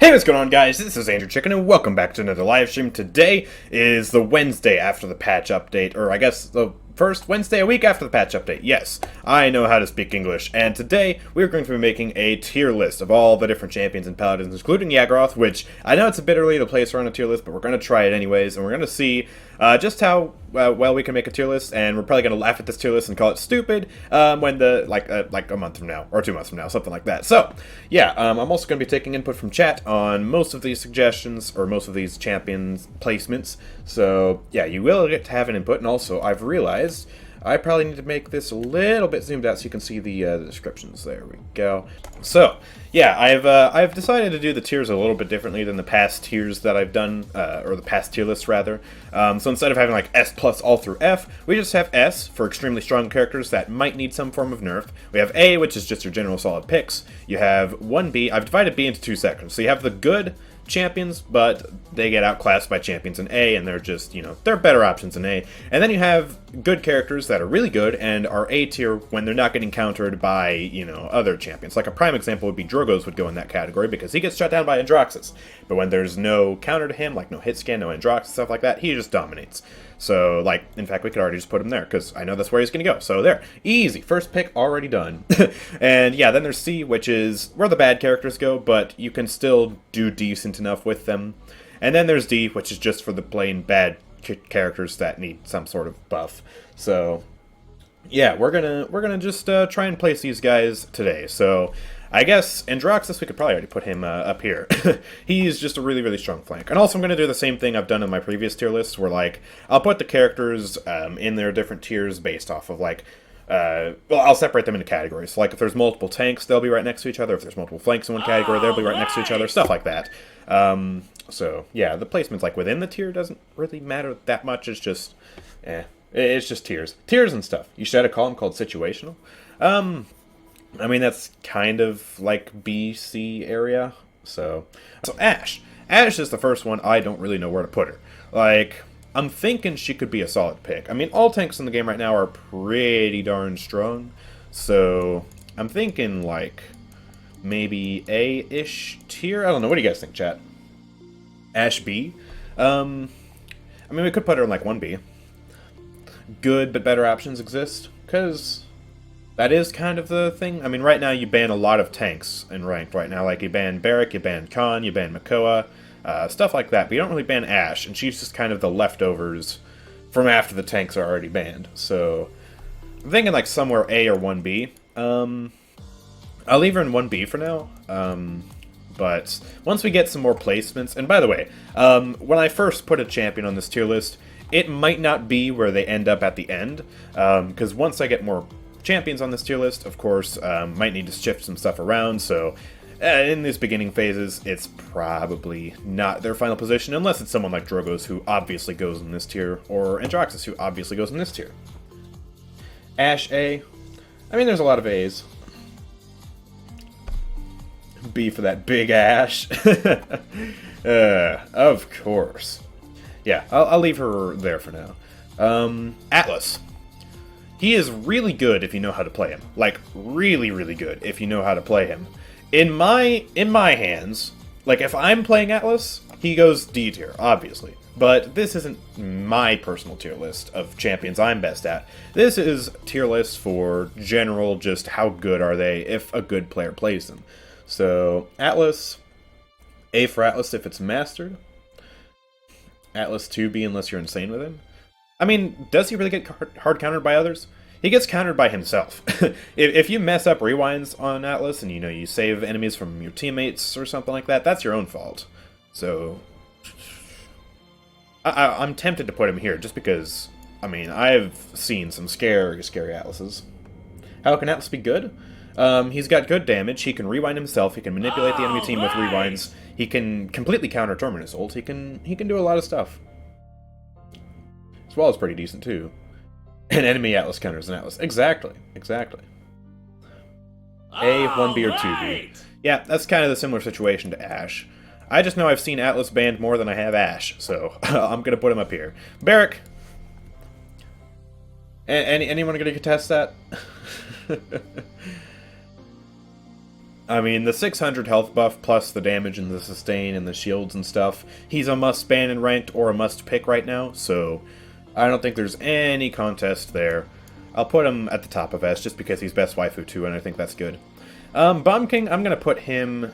Hey, what's going on, guys? This is Andrew Chicken, and welcome back to another live stream. Today is the Wednesday after the patch update, or I guess the first Wednesday a week after the patch update. Yes, I know how to speak English, and today we're going to be making a tier list of all the different champions and paladins, including Yagorath, which I know it's a bit early to place her on a tier list, but we're going to try it anyways, and we're going to see just how well we can make a tier list, and we're probably going to laugh at this tier list and call it stupid when like a month from now, or 2 months from now, something like that. So, yeah, I'm also going to be taking input from chat on most of these suggestions, or most of these champions placements. So, yeah, you will get to have an input, and also I've realized I probably need to make this a little bit zoomed out so you can see the descriptions. There we go. So, yeah, I've decided to do the tiers a little bit differently than the past tiers that I've done, or the past tier lists rather. So instead of having like S plus all through F, we just have S for extremely strong characters that might need some form of nerf. We have A, which is just your general solid picks. You have 1B. I've divided B into two sections. So you have the good champions, but they get outclassed by champions in A, and they're just, you know, they're better options in A. And then you have good characters that are really good and are A tier when they're not getting countered by, you know, other champions. Like a prime example would be Drogoz would go in that category because he gets shut down by Androxus. But when there's no counter to him, like no hitscan, no Androxus, stuff like that, he just dominates. So, like, in fact, we could already just put him there, because I know that's where he's going to go. So, there. Easy. First pick already done. And, yeah, then there's C, which is where the bad characters go, but you can still do decent enough with them. And then there's D, which is just for the plain bad characters that need some sort of buff. So, yeah, we're gonna just try and place these guys today. So, I guess Androxus, we could probably already put him up here. He's just a really, really strong flank. And also I'm going to do the same thing I've done in my previous tier lists, where, like, I'll put the characters in their different tiers based off of, like, well, I'll separate them into categories. So, like, if there's multiple tanks, they'll be right next to each other. If there's multiple flanks in one category, they'll be right next to each other. Stuff like that. So, yeah, the placements, like, within the tier doesn't really matter that much. It's just, it's just tiers. Tiers and stuff. You should add a column called situational. I mean, that's kind of like BC area. So Ashe. Ashe is the first one I don't really know where to put her. Like, I'm thinking she could be a solid pick. I mean, all tanks in the game right now are pretty darn strong. So I'm thinking, like, maybe A-ish tier? I don't know. What do you guys think, chat? Ashe B? I mean, we could put her in, like, 1B. Good but better options exist, because that is kind of the thing. I mean, right now you ban a lot of tanks in ranked right now. Like, you ban Barik, you ban Khan, you ban Makoa, stuff like that. But you don't really ban Ashe, and she's just kind of the leftovers from after the tanks are already banned. So, I'm thinking like somewhere A or 1B. I'll leave her in 1B for now. But once we get some more placements, and by the way, when I first put a champion on this tier list, it might not be where they end up at the end, because once I get more champions on this tier list, of course, might need to shift some stuff around, so in these beginning phases, it's probably not their final position, unless it's someone like Drogoz, who obviously goes in this tier, or Androxus, who obviously goes in this tier. Ashe A. I mean, there's a lot of A's. B for that big Ashe. Of course. Yeah, I'll leave her there for now. Atlas. He is really good if you know how to play him. Like, really, really good if you know how to play him. In my hands, like, if I'm playing Atlas, he goes D tier, obviously. But this isn't my personal tier list of champions I'm best at. This is tier list for general, just how good are they if a good player plays them. So, Atlas, A for Atlas if it's mastered. Atlas 2B unless you're insane with him. I mean, does he really get hard countered by others? He gets countered by himself. If you mess up rewinds on Atlas and, you know, you save enemies from your teammates or something like that, that's your own fault. So, I'm tempted to put him here just because, I mean, I've seen some scary Atlases. How can Atlas be good? He's got good damage, he can rewind himself, he can manipulate the enemy team with rewinds, he can completely counter Terminus ult, he can do a lot of stuff. As well as pretty decent too. An enemy Atlas counters an Atlas. Exactly. A, 1B, or 2B. Yeah, that's kind of the similar situation to Ashe. I just know I've seen Atlas banned more than I have Ashe, so I'm gonna put him up here. Barik. Anyone gonna contest that? I mean, the 600 health buff plus the damage and the sustain and the shields and stuff, he's a must-ban in ranked or a must-pick right now, so I don't think there's any contest there. I'll put him at the top of S just because he's best waifu too, and I think that's good. Bomb King, I'm going to put him...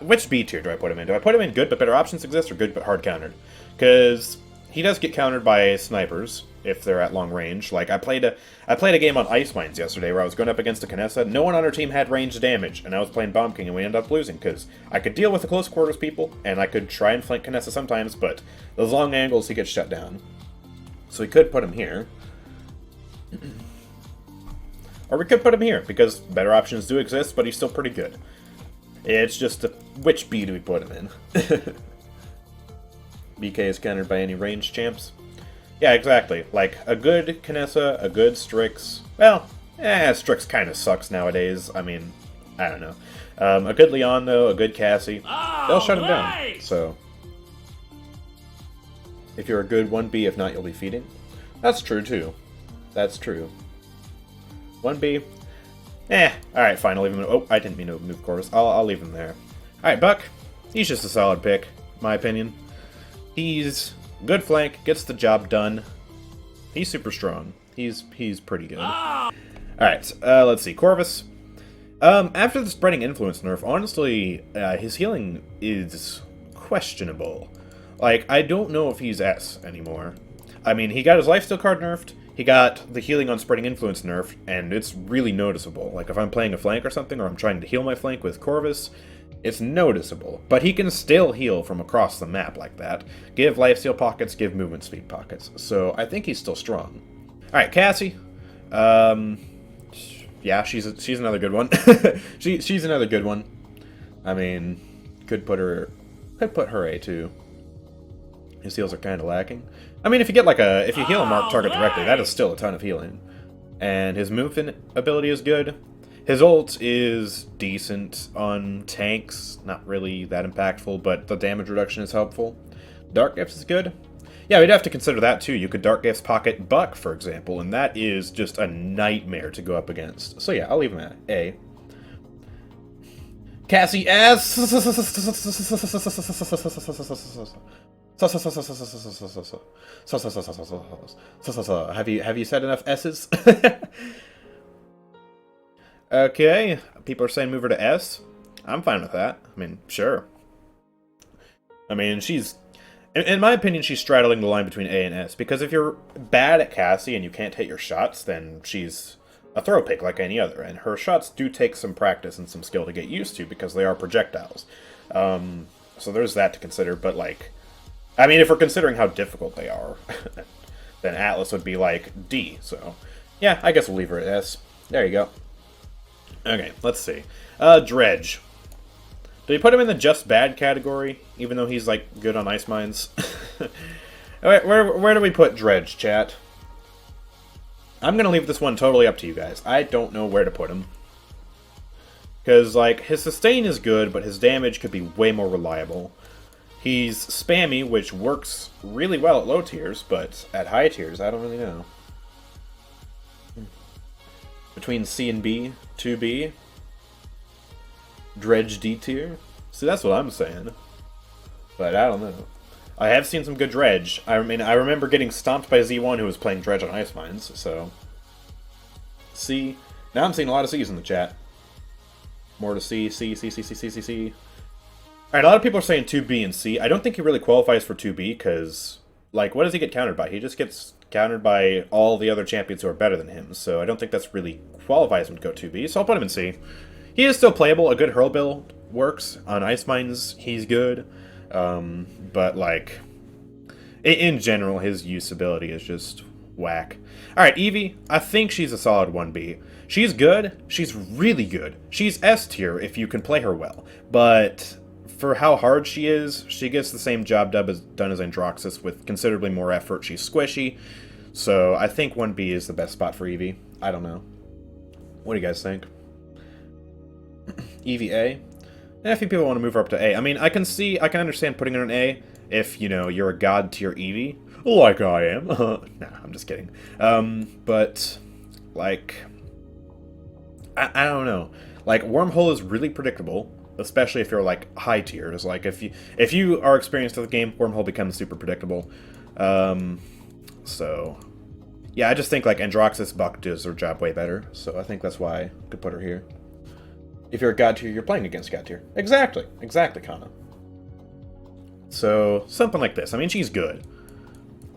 Which B tier do I put him in? Do I put him in good but better options exist or good but hard countered? Because he does get countered by snipers if they're at long range. Like, I played a game on Ice Mines yesterday where I was going up against a Kinessa. No one on our team had ranged damage, and I was playing Bomb King, and we ended up losing, because I could deal with the close quarters people, and I could try and flank Kinessa sometimes, but those long angles, he gets shut down. So we could put him here. Or we could put him here, because better options do exist, but he's still pretty good. It's just, which B do we put him in? BK is countered by any ranged champs. Yeah, exactly. Like, a good Kinessa, a good Strix. Well, Strix kind of sucks nowadays. I mean, I don't know. A good Lian, though, a good Cassie. They'll shut him down. So, if you're a good 1B, if not, you'll be feeding. That's true, too. That's true. 1B. Alright, fine, I'll leave him. Oh, I didn't mean to move Corvus. I'll leave him there. Alright, Buck. He's just a solid pick, in my opinion. He's good flank, gets the job done. He's super strong. He's pretty good. Alright, let's see. Corvus. After the spreading influence nerf, honestly, his healing is questionable. Like, I don't know if he's S anymore. I mean, he got his lifesteal card nerfed, he got the healing on spreading influence nerfed, and it's really noticeable. Like, if I'm playing a flank or something, or I'm trying to heal my flank with Corvus, it's noticeable. But he can still heal from across the map like that. Give lifesteal pockets, give movement speed pockets. So I think he's still strong. Alright, Cassie. Yeah, she's another good one. she's another good one. I mean, could put her A too. His heals are kind of lacking. I mean, if you heal a marked target directly, that is still a ton of healing. And his movement ability is good. His ult is decent on tanks, not really that impactful, but the damage reduction is helpful. Dark Gifts is good. Yeah, we'd have to consider that too. You could Dark Gifts pocket Buck, for example, and that is just a nightmare to go up against. So yeah, I'll leave him at A. Cassie S. Have you said enough S's? Okay, people are saying move her to S. I'm fine with that. I mean, sure. I mean, in my opinion, she's straddling the line between A and S, because if you're bad at Cassie and you can't hit your shots, then she's a throw pick like any other, and her shots do take some practice and some skill to get used to, because they are projectiles. So there's that to consider, but like, I mean, if we're considering how difficult they are, then Atlas would be like D, so yeah, I guess we'll leave her at S. There you go. Okay, let's see. Dredge. Do we put him in the just bad category, even though he's, like, good on Ice Mines? Where do we put Dredge, chat? I'm gonna leave this one totally up to you guys. I don't know where to put him. Because, like, his sustain is good, but his damage could be way more reliable. He's spammy, which works really well at low tiers, but at high tiers, I don't really know. Between C and B, 2B, Dredge D tier. See, that's what I'm saying. But I don't know. I have seen some good Dredge. I mean, I remember getting stomped by Z1 who was playing Dredge on Ice Mines, so. C. Now I'm seeing a lot of C's in the chat. More to C, C. Alright, a lot of people are saying 2B and C. I don't think he really qualifies for 2B, because, like, what does he get countered by? He just gets countered by all the other champions who are better than him, so I don't think that's really qualifies him to go 2B, so I'll put him in C. He is still playable. A good Hurl build works. On Ice Mines, he's good. But, like, in general, his usability is just whack. Alright, Evie, I think she's a solid 1B. She's good. She's really good. She's S tier if you can play her well. But for how hard she is, she gets the same job done as Androxus with considerably more effort. She's squishy. So I think 1B is the best spot for Evie. I don't know. What do you guys think? Evie A? A few people want to move her up to A. I mean, I can understand putting her in A if, you know, you're a god tier Evie. Like I am. Nah, I'm just kidding. But, like, I don't know. Like, Wormhole is really predictable, especially if you're, like, high tiers. Like, if you are experienced with the game, Wormhole becomes super predictable. So, yeah, I just think, like, Androxus Buck does her job way better, so I think that's why I could put her here. If you're a God tier, you're playing against God tier. Exactly, Kana. So, something like this. I mean, she's good.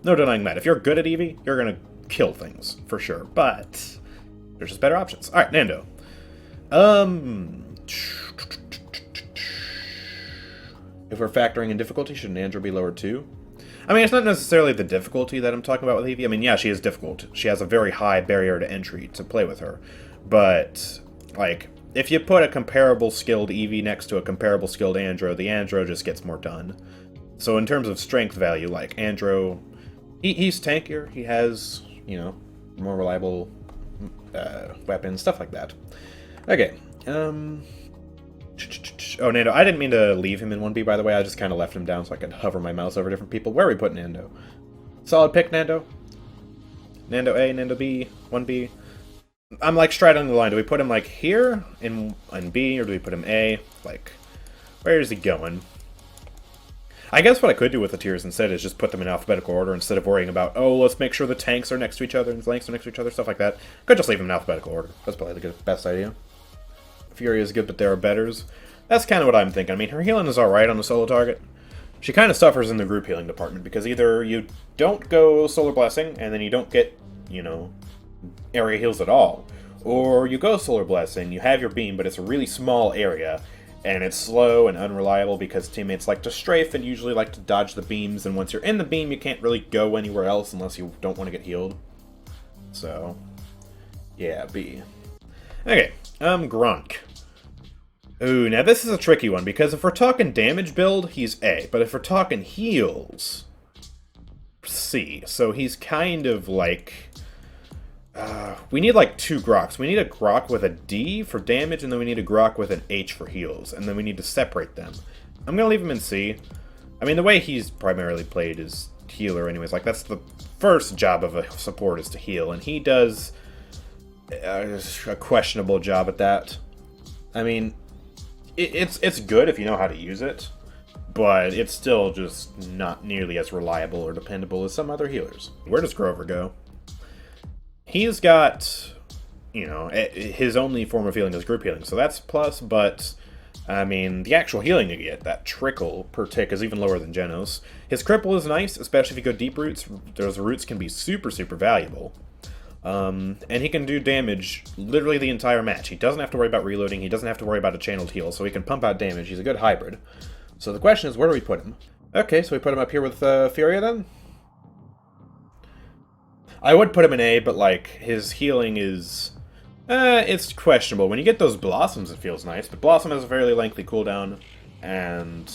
No denying that. If you're good at Evie, you're gonna kill things, for sure. But there's just better options. Alright, Nando. If we're factoring in difficulty, should Nandra be lowered too? I mean, it's not necessarily the difficulty that I'm talking about with Evie. I mean, yeah, she is difficult. She has a very high barrier to entry to play with her. But, like, if you put a comparable skilled Evie next to a comparable skilled Andro, the Andro just gets more done. So in terms of strength value, like, Andro, he's tankier. He has, you know, more reliable weapons, stuff like that. Okay. Oh, Nando. I didn't mean to leave him in 1B, by the way. I just kind of left him down so I could hover my mouse over different people. Where are we putting Nando? Solid pick, Nando. Nando A, Nando B, 1B. I'm, like, straddling the line. Do we put him, like, here in B, or do we put him A? Like, where is he going? I guess what I could do with the tiers instead is just put them in alphabetical order instead of worrying about, oh, let's make sure the tanks are next to each other and the flanks are next to each other, stuff like that. Could just leave them in alphabetical order. That's probably the best idea. Furia is good, but there are betters. That's kind of what I'm thinking. I mean, her healing is alright on the solo target. She kind of suffers in the group healing department, because either you don't go Solar Blessing, and then you don't get, you know, area heals at all, or you go Solar Blessing, you have your beam, but it's a really small area, and it's slow and unreliable because teammates like to strafe and usually like to dodge the beams, and once you're in the beam, you can't really go anywhere else unless you don't want to get healed. So, yeah, B. Okay, Grohk. Ooh, now this is a tricky one, because if we're talking damage build, he's A, but if we're talking heals, C. So he's kind of like... we need like 2 Grohks. We need a Grohk with a D for damage, and then we need a Grohk with an H for heals, and then we need to separate them. I'm gonna leave him in C. I mean, the way he's primarily played is healer anyways. Like, that's the first job of a support, is to heal, and he does a questionable job at that. I mean, it's good if you know how to use it, but it's still just not nearly as reliable or dependable as some other healers. Where does Grover go? He's got, you know, his only form of healing is group healing, so that's plus, but, I mean, the actual healing you get, that trickle per tick, is even lower than Jenos. His cripple is nice, especially if you go deep roots. Those roots can be super, super valuable. And he can do damage literally the entire match. He doesn't have to worry about reloading, he doesn't have to worry about a channeled heal, so he can pump out damage. He's a good hybrid. So the question is, where do we put him? Okay, so we put him up here with Furia then? I would put him in A, but, like, his healing is... it's questionable. When you get those Blossoms, it feels nice, but Blossom has a fairly lengthy cooldown, and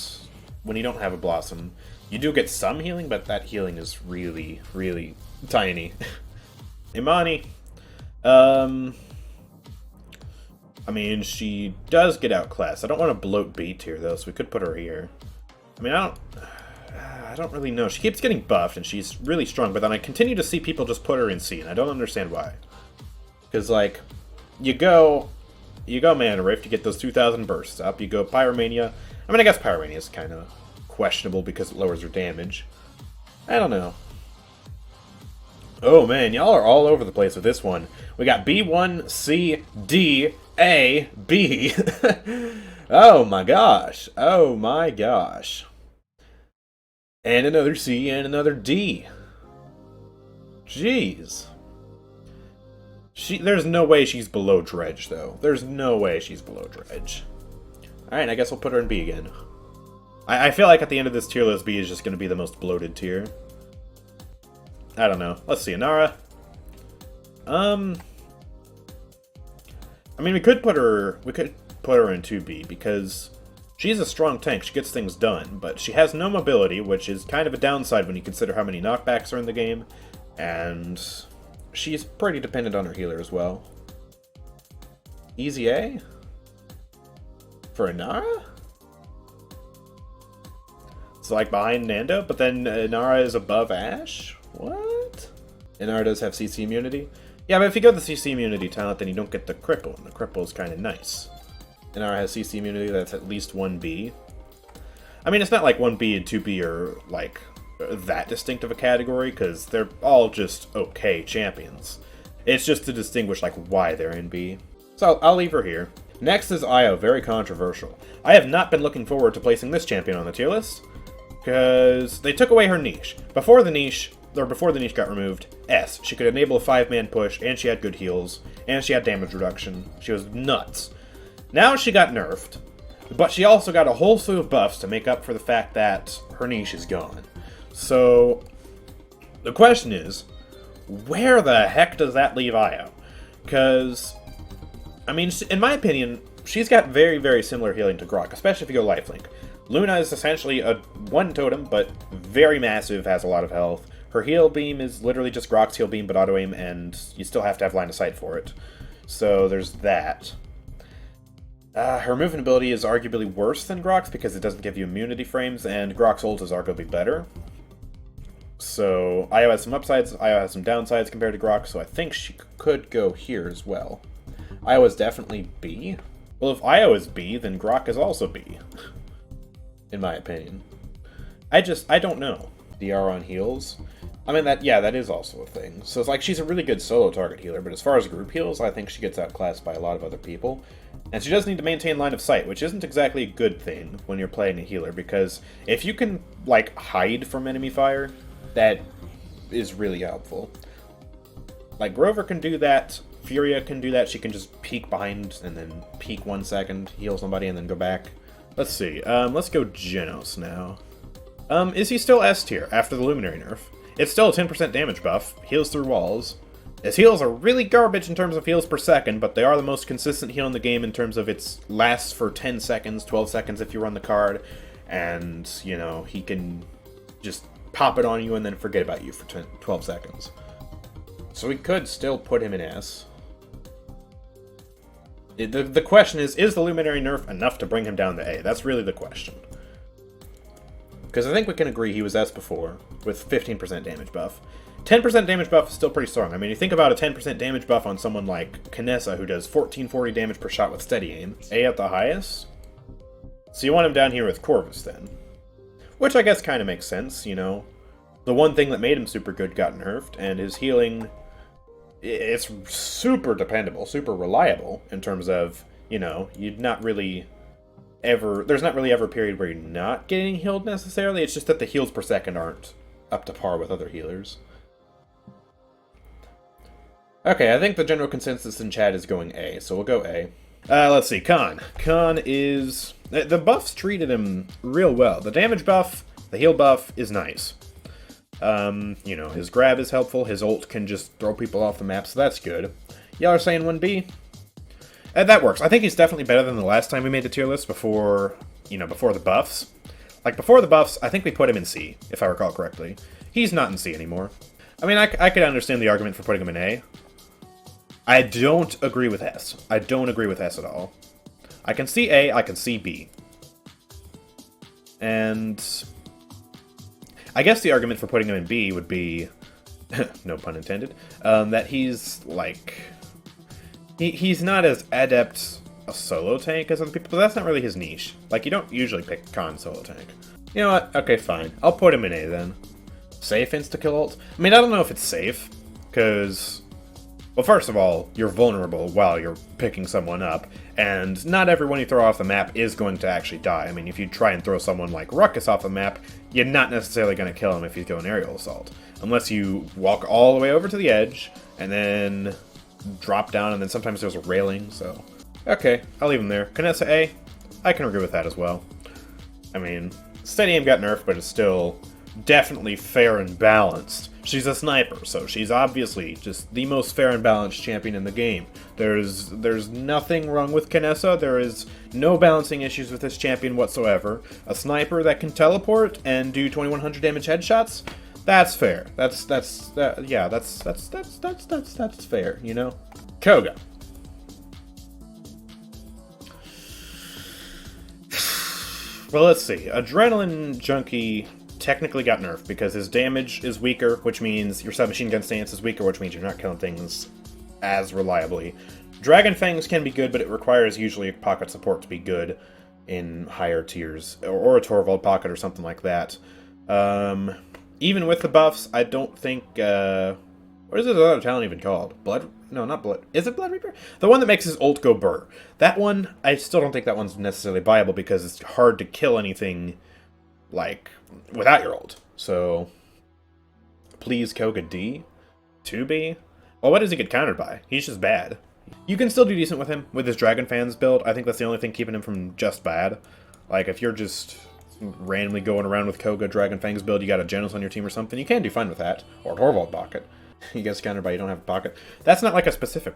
when you don't have a Blossom, you do get some healing, but that healing is really, really tiny. Imani. I mean, she does get outclassed. I don't want to bloat B tier, though, so we could put her here. I mean, I don't really know. She keeps getting buffed, and she's really strong, but then I continue to see people just put her in C, and I don't understand why. Because, like, you go Mana Rift, you get those 2,000 bursts up, you go Pyromania. I mean, I guess Pyromania is kind of questionable because it lowers her damage. I don't know. Oh, man, y'all are all over the place with this one. We got B1, C, D, A, B. Oh, my gosh. Oh, my gosh. And another C and another D. Jeez. There's no way she's below Dredge, though. There's no way she's below Dredge. Alright, I guess we'll put her in B again. I feel like at the end of this tier list, B is just going to be the most bloated tier. I don't know. Let's see, Inara. I mean, we could put her in 2B, because she's a strong tank. She gets things done, but she has no mobility, which is kind of a downside when you consider how many knockbacks are in the game, and she's pretty dependent on her healer as well. Easy A? For Inara? It's like behind Nando, but then Inara is above Ashe? What? Inara does have CC immunity? Yeah, but if you go the CC immunity talent, then you don't get the cripple, and the cripple is kind of nice. Inara has CC immunity that's at least 1B. I mean, it's not like 1B and 2B are, like, that distinct of a category, because they're all just okay champions. It's just to distinguish, like, why they're in B. So I'll leave her here. Next is Io, very controversial. I have not been looking forward to placing this champion on the tier list, because they took away her niche. Before the niche got removed, S. She could enable a 5-man push, and she had good heals, and she had damage reduction. She was nuts. Now she got nerfed, but she also got a whole slew of buffs to make up for the fact that her niche is gone. So, the question is, where the heck does that leave Io? Because, I mean, in my opinion, she's got very, very similar healing to Grohk, especially if you go lifelink. Luna is essentially a one totem, but very massive, has a lot of health. Her heal beam is literally just Grohk's heal beam, but auto-aim, and you still have to have line of sight for it. So there's that. Her movement ability is arguably worse than Grohk's because it doesn't give you immunity frames, and Grohk's ult is arguably better. So Io has some upsides, Io has some downsides compared to Grohk, so I think she could go here as well. Io is definitely B. Well, if Io is B, then Grohk is also B. In my opinion. I don't know. DR on heals? I mean, that is also a thing. So it's like, she's a really good solo target healer, but as far as group heals, I think she gets outclassed by a lot of other people. And she does need to maintain line of sight, which isn't exactly a good thing when you're playing a healer, because if you can, like, hide from enemy fire, that is really helpful. Like, Grover can do that, Furia can do that, she can just peek behind and then peek 1 second, heal somebody, and then go back. Let's see, let's go Jenos now. Is he still S tier after the Luminary nerf? It's still a 10% damage buff, heals through walls. His heals are really garbage in terms of heals per second, but they are the most consistent heal in the game in terms of its lasts for 10 seconds, 12 seconds if you run the card, and, you know, he can just pop it on you and then forget about you for 12 seconds. So we could still put him in S. The question is the Luminary nerf enough to bring him down to A? That's really the question. Because I think we can agree he was S before, with 15% damage buff. 10% damage buff is still pretty strong. I mean, you think about a 10% damage buff on someone like Kinessa, who does 1440 damage per shot with steady aim. A at the highest? So you want him down here with Corvus, then. Which I guess kind of makes sense, you know. The one thing that made him super good got nerfed, and his healing... It's super dependable, super reliable, in terms of, you know, you'd not really... there's not really ever a period where you're not getting healed necessarily, it's just that the heals per second aren't up to par with other healers. Okay, I think the general consensus in chat is going A, so we'll go A. Let's see, Khan. Khan is... The buffs treated him real well. The damage buff, the heal buff is nice. You know, his grab is helpful, his ult can just throw people off the map, so that's good. Y'all are saying 1B? That works. I think he's definitely better than the last time we made the tier list before, you know, before the buffs. Like, before the buffs, I think we put him in C, if I recall correctly. He's not in C anymore. I mean, I could understand the argument for putting him in A. I don't agree with S. I don't agree with S at all. I can see A, I can see B. And... I guess the argument for putting him in B would be, no pun intended, that he's, like... He's not as adept a solo tank as other people, but that's not really his niche. Like, you don't usually pick Khan solo tank. You know what? Okay, fine. I'll put him in A, then. Safe insta-kill ult? I mean, I don't know if it's safe, because... Well, first of all, you're vulnerable while you're picking someone up, and not everyone you throw off the map is going to actually die. I mean, if you try and throw someone like Ruckus off the map, you're not necessarily going to kill him if he's going aerial assault. Unless you walk all the way over to the edge, and then drop down, and then sometimes there's a railing, so... Okay, I'll leave him there. Kinessa A, I can agree with that as well. I mean, steady aim got nerfed, but it's still definitely fair and balanced. She's a sniper, so she's obviously just the most fair and balanced champion in the game. There's nothing wrong with Kinessa. There is no balancing issues with this champion whatsoever. A sniper that can teleport and do 2100 damage headshots, that's fair. That's fair, you know? Koga. Well, let's see. Adrenaline Junkie technically got nerfed because his damage is weaker, which means your submachine gun stance is weaker, which means you're not killing things as reliably. Dragon Fangs can be good, but it requires usually pocket support to be good in higher tiers, or a Torvald pocket or something like that. Even with the buffs, I don't think... what is this other talent even called? Blood? No, not Blood. Is it Blood Reaper? The one that makes his ult go burr. That one, I still don't think that one's necessarily viable because it's hard to kill anything, like, without your ult. So, please Koga D? 2B? Well, what does he get countered by? He's just bad. You can still do decent with him, with his Dragon Fans build. I think that's the only thing keeping him from just bad. Like, if you're just randomly going around with Koga, Dragon Fangs build, you got a Jenos on your team or something, you can do fine with that. Or Torvald pocket. He gets countered by you don't have a pocket. That's not like a specific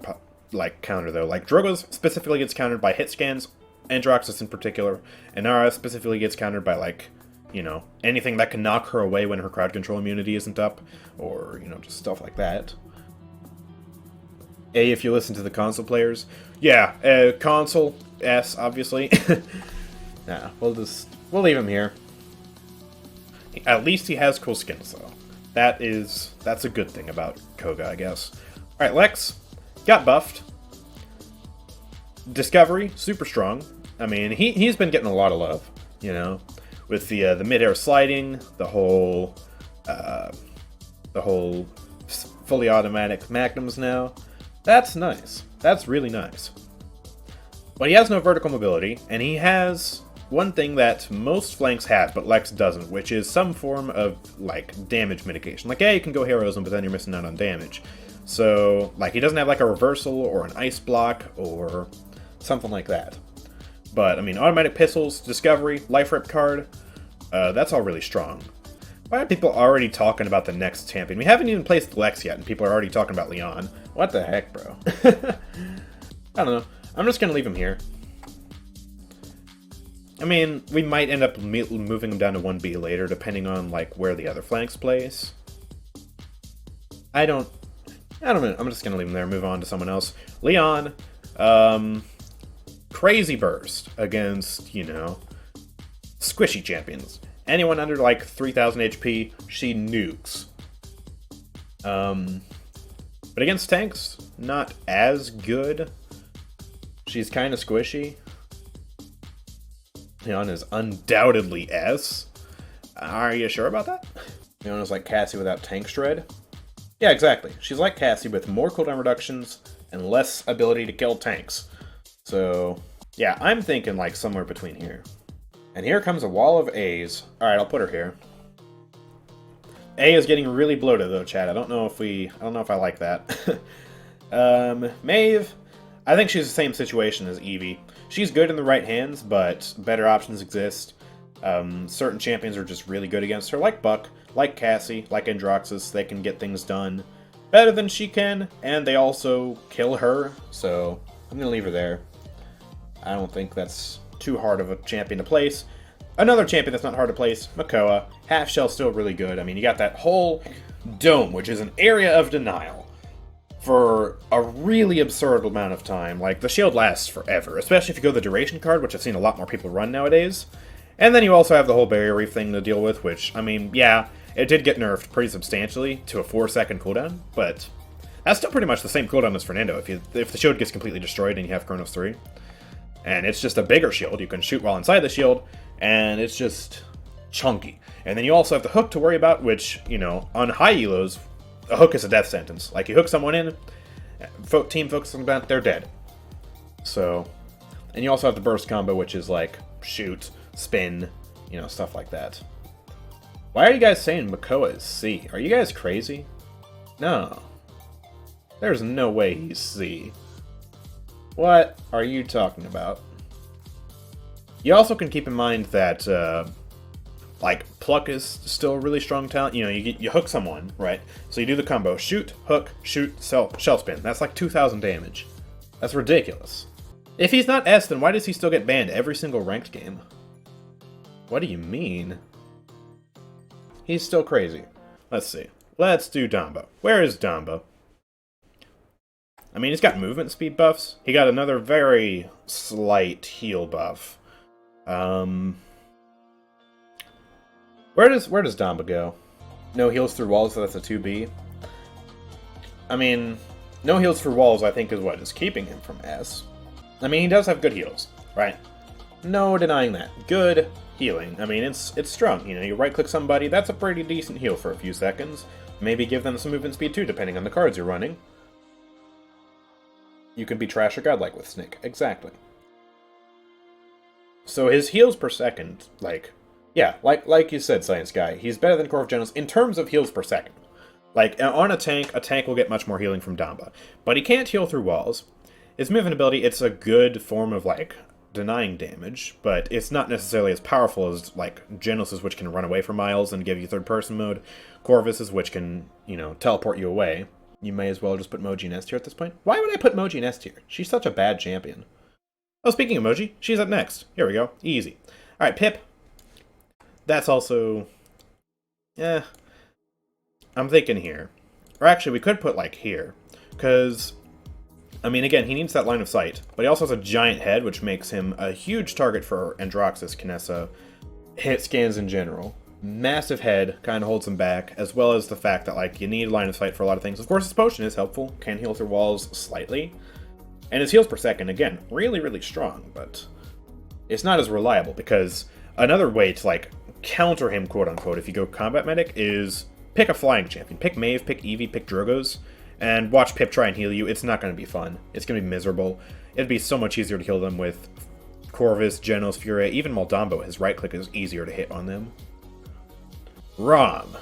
counter, though. Like, Drogoz specifically gets countered by hit scans, Androxus in particular. Inara specifically gets countered by, like, you know, anything that can knock her away when her crowd control immunity isn't up. Or, you know, just stuff like that. If you listen to the console players. Yeah, console S, obviously. Nah, we'll leave him here. At least he has cool skins, though. That's a good thing about Koga, I guess. Alright, Lex got buffed. Discovery, super strong. I mean, he's been getting a lot of love, you know, with the mid-air sliding, the whole fully automatic magnums now. That's nice. That's really nice. But he has no vertical mobility, and he has one thing that most flanks have, but Lex doesn't, which is some form of, like, damage mitigation. Like, yeah, you can go heroism, but then you're missing out on damage. So, like, he doesn't have, like, a reversal or an ice block or something like that. But, I mean, automatic pistols, discovery, life rip card, that's all really strong. Why are people already talking about the next champion? We haven't even placed Lex yet, and people are already talking about Lian. What the heck, bro? I don't know. I'm just gonna leave him here. I mean, we might end up moving him down to 1B later, depending on, like, where the other flanks place. I don't know. I'm just gonna leave him there, move on to someone else. Lian, crazy burst against, you know, squishy champions. Anyone under, like, 3,000 HP, she nukes. But against tanks, not as good. She's kind of squishy. Lian is undoubtedly S. Are you sure about that? Lian is like Cassie without tank shred? Yeah, exactly. She's like Cassie with more cooldown reductions and less ability to kill tanks. So, yeah, I'm thinking like somewhere between here. And here comes a wall of A's. Alright, I'll put her here. A is getting really bloated though, chat. I don't know if I like that. Maeve, I think she's the same situation as Evie. She's good in the right hands, but better options exist. Certain champions are just really good against her, like Buck, like Cassie, like Androxus. They can get things done better than she can, and they also kill her, so I'm gonna leave her there. I don't think that's too hard of a champion to place. Another champion that's not hard to place, Makoa. Half shell's still really good. I mean, you got that whole dome, which is an area of denial for a really absurd amount of time. Like, the shield lasts forever, especially if you go the duration card, which I've seen a lot more people run nowadays. And then you also have the whole barrier reef thing to deal with, which, I mean, yeah, it did get nerfed pretty substantially to a 4-second cooldown, but that's still pretty much the same cooldown as Fernando if the shield gets completely destroyed and you have Chronos 3. And it's just a bigger shield. You can shoot while inside the shield, and it's just chunky. And then you also have the hook to worry about, which, you know, on high elos, a hook is a death sentence. Like, you hook someone in, team focuses on that, they're dead. So, and you also have the burst combo, which is like, shoot, spin, you know, stuff like that. Why are you guys saying Makoa is C? Are you guys crazy? No. There's no way he's C. What are you talking about? You also can keep in mind that, like, Pluck is still a really strong talent. You know, you hook someone, right? So you do the combo, shoot, hook, shoot, shell spin. That's like 2,000 damage. That's ridiculous. If he's not S, then why does he still get banned every single ranked game? What do you mean? He's still crazy. Let's see. Let's do Damba. Where is Damba? I mean, he's got movement speed buffs. He got another very slight heal buff. Where does Damba go? No heals through walls, so that's a 2B. I mean, No heals for walls, I think, is what is keeping him from S. I mean, he does have good heals, right? No denying that. Good healing. I mean, it's strong. You know, you right-click somebody, that's a pretty decent heal for a few seconds. Maybe give them some movement speed too, depending on the cards you're running. You can be trash or godlike with Snick. Exactly. So his heals per second, like you said, Science Guy, he's better than Corvus Jenos in terms of heals per second. Like, on a tank will get much more healing from Damba. But he can't heal through walls. His movement ability, it's a good form of, like, denying damage, but it's not necessarily as powerful as, like, Jenos', which can run away for miles and give you third-person mode. Corvus', which can, you know, teleport you away. You may as well just put Moji in S tier at this point. Why would I put Moji in S tier? She's such a bad champion. Oh, speaking of Moji, she's up next. Here we go. Easy. Alright, Pip. That's also... I'm thinking here. Or actually, we could put, like, here. Because, I mean, again, he needs that line of sight. But he also has a giant head, which makes him a huge target for Androxus, Kinessa, hit scans in general. Massive head, kind of holds him back, as well as the fact that, like, you need line of sight for a lot of things. Of course, his potion is helpful. Can heal through walls slightly. And his heals per second, again, really, really strong. But it's not as reliable, because another way to, like, counter him, quote-unquote, if you go combat medic, is... pick a flying champion. Pick Maeve, pick Evie, pick Drogoz, and watch Pip try and heal you. It's not going to be fun. It's going to be miserable. It'd be so much easier to heal them with Corvus, Jenos, Furia, even Maldambo. His right-click is easier to hit on them. Raum.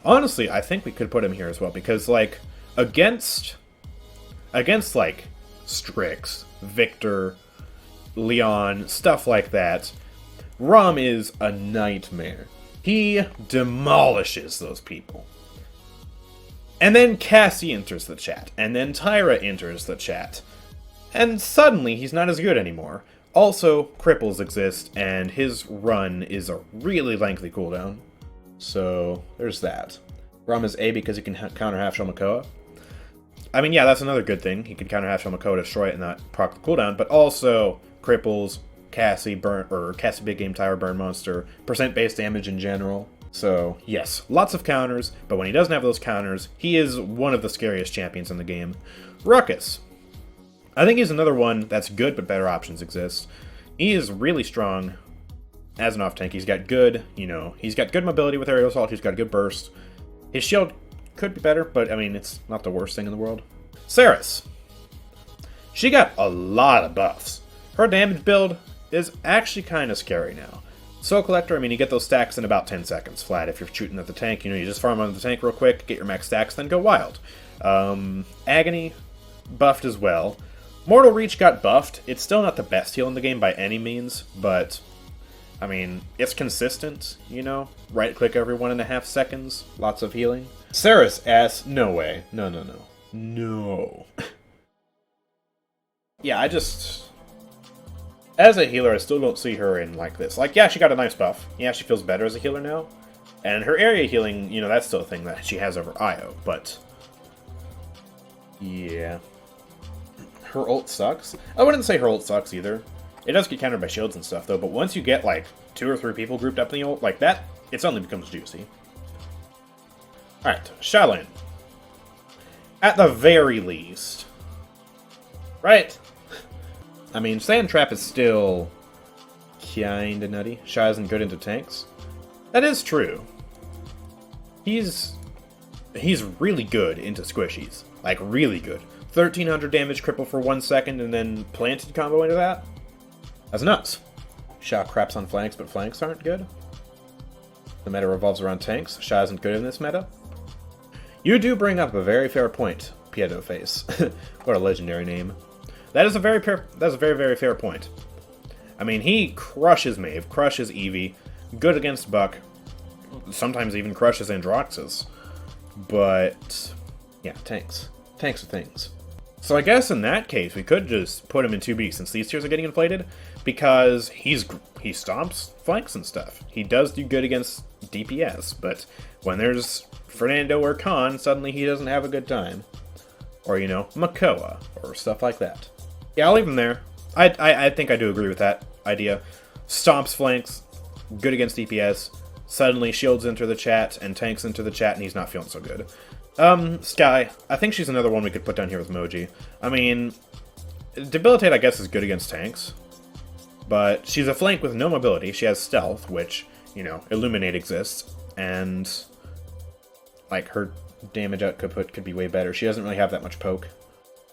Honestly, I think we could put him here as well, because, like, against like, Strix, Victor, Lian, stuff like that, Raum is a nightmare. He demolishes those people. And then Cassie enters the chat. And then Tyra enters the chat. And suddenly, he's not as good anymore. Also, cripples exist, and his run is a really lengthy cooldown. So, there's that. Raum is A because he can counter half-shell Makoa. I mean, yeah, that's another good thing. He can counter half-shell Makoa, destroy it, and not proc the cooldown. But also, cripples... Cassie, Cassie Big Game Tyra Burn Monster, percent base damage in general. So, yes, lots of counters, but when he doesn't have those counters, he is one of the scariest champions in the game. Ruckus. I think he's another one that's good, but better options exist. He is really strong as an off-tank. He's got good, you know, he's got good mobility with aerial assault, he's got good burst. His shield could be better, but, I mean, it's not the worst thing in the world. Saris. She got a lot of buffs. Her damage build is actually kind of scary now. Soul Collector, I mean, you get those stacks in about 10 seconds flat if you're shooting at the tank. You know, you just farm on the tank real quick, get your max stacks, then go wild. Agony, buffed as well. Mortal Reach got buffed. It's still not the best heal in the game by any means, but, I mean, it's consistent, you know? Right-click every 1.5 seconds, lots of healing. Saris ass, no way. No. Yeah, as a healer, I still don't see her in like this. Like, yeah, she got a nice buff. Yeah, she feels better as a healer now. And her area healing, you know, that's still a thing that she has over Io, but... yeah. Her ult sucks? I wouldn't say her ult sucks either. It does get countered by shields and stuff, though, but once you get, like, 2 or 3 people grouped up in the ult, like that, it suddenly becomes juicy. Alright, Sha Lin. At the very least. Right? I mean, Sand Trap is still kinda nutty. Sha isn't good into tanks. That is true. He's really good into squishies. Like, really good. 1300 damage cripple for 1 second and then planted combo into that? That's nuts. Sha craps on flanks, but flanks aren't good. The meta revolves around tanks. Sha isn't good in this meta. You do bring up a very fair point, Piedo Face. What a legendary name. That is a very very fair point. I mean, he crushes Maeve, crushes Evie, good against Buck, sometimes even crushes Androxus. But, yeah, tanks. Tanks are things. So I guess in that case, we could just put him in 2B since these tiers are getting inflated, because he stomps flanks and stuff. He does do good against DPS, but when there's Fernando or Khan, suddenly he doesn't have a good time. Or, you know, Makoa, or stuff like that. Yeah, I'll leave him there. I think I do agree with that idea. Stomps flanks, good against DPS. Suddenly shields enter the chat, and tanks enter the chat, and he's not feeling so good. Sky. I think she's another one we could put down here with Moji. I mean, Debilitate, I guess, is good against tanks. But she's a flank with no mobility. She has stealth, which, you know, Illuminate exists. And, like, her damage output could be way better. She doesn't really have that much poke.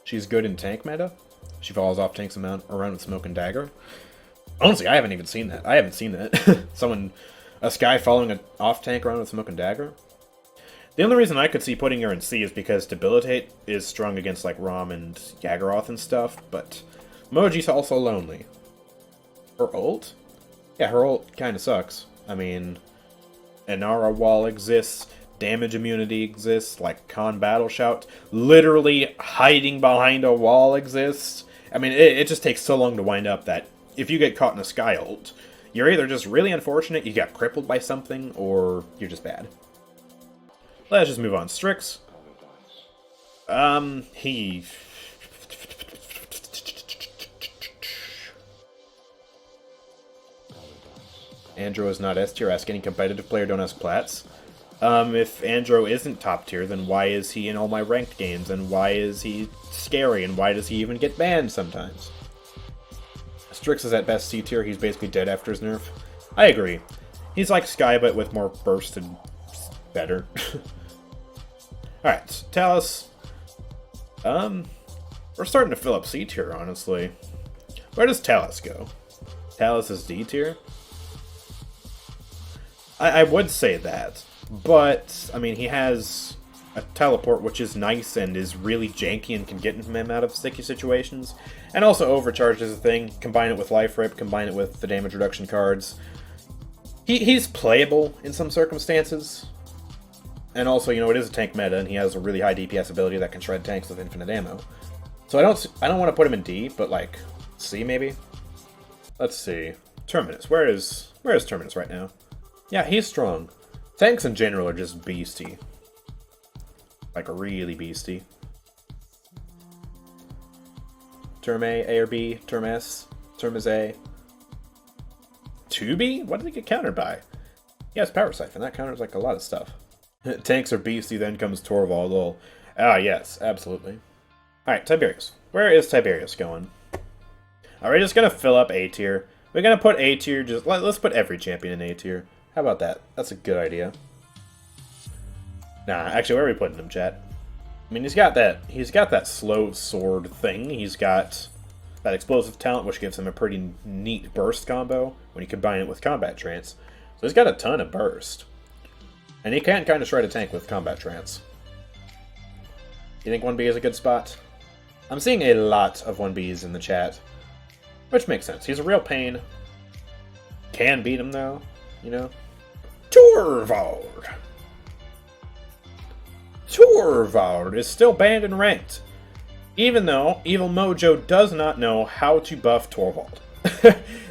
She's good in tank meta. She follows off tanks around with Smoke and Dagger. Honestly, I haven't even seen that. I haven't seen that. A Sky following an off tank around with Smoke and Dagger. The only reason I could see putting her in C is because Debilitate is strong against, like, Raum and Yagorath and stuff, but Moji's also lonely. Her ult? Yeah, her ult kind of sucks. I mean, Inara wall exists, damage immunity exists, like Con Battle Shout. Literally hiding behind a wall exists. I mean, it just takes so long to wind up that if you get caught in a Sky ult, you're either just really unfortunate, you got crippled by something, or you're just bad. Let's just move on. Strix. He... Andro is not S tier. Ask any competitive player, don't ask Plats. If Andro isn't top tier, then why is he in all my ranked games? And why is he scary? And why does he even get banned sometimes? Strix is at best C tier. He's basically dead after his nerf. I agree. He's like Sky, but with more burst and better. Alright, Talus. We're starting to fill up C tier, honestly. Where does Talus go? Talus is D tier? I would say that, but, I mean, he has a teleport, which is nice and is really janky and can get him out of sticky situations, and also overcharge is a thing. Combine it with Life Rip, combine it with the damage reduction cards. He's playable in some circumstances, and also, you know, it is a tank meta, and he has a really high DPS ability that can shred tanks with infinite ammo. So I don't want to put him in D, but, like, C maybe? Let's see. Terminus. Where is Terminus right now? Yeah, he's strong. Tanks in general are just beastie. Like, really beastie. Term A or B, Term S, Term is A. 2B? What did he get countered by? Yes, Power Siphon. That counters, like, a lot of stuff. Tanks are beastie, then comes Torvald. Lol. Ah, yes, absolutely. Alright, Tiberius. Where is Tiberius going? Are we just gonna fill up A tier? We're gonna put A tier, let's put every champion in A tier. How about that? That's a good idea. Nah, actually, where are we putting him, chat? I mean, he's got that slow sword thing. He's got that explosive talent, which gives him a pretty neat burst combo when you combine it with combat trance. So he's got a ton of burst. And he can kind of shred a tank with combat trance. You think 1B is a good spot? I'm seeing a lot of 1Bs in the chat, which makes sense. He's a real pain. Can beat him, though, you know? Torvald! Torvald is still banned and ranked, even though Evil Mojo does not know how to buff Torvald.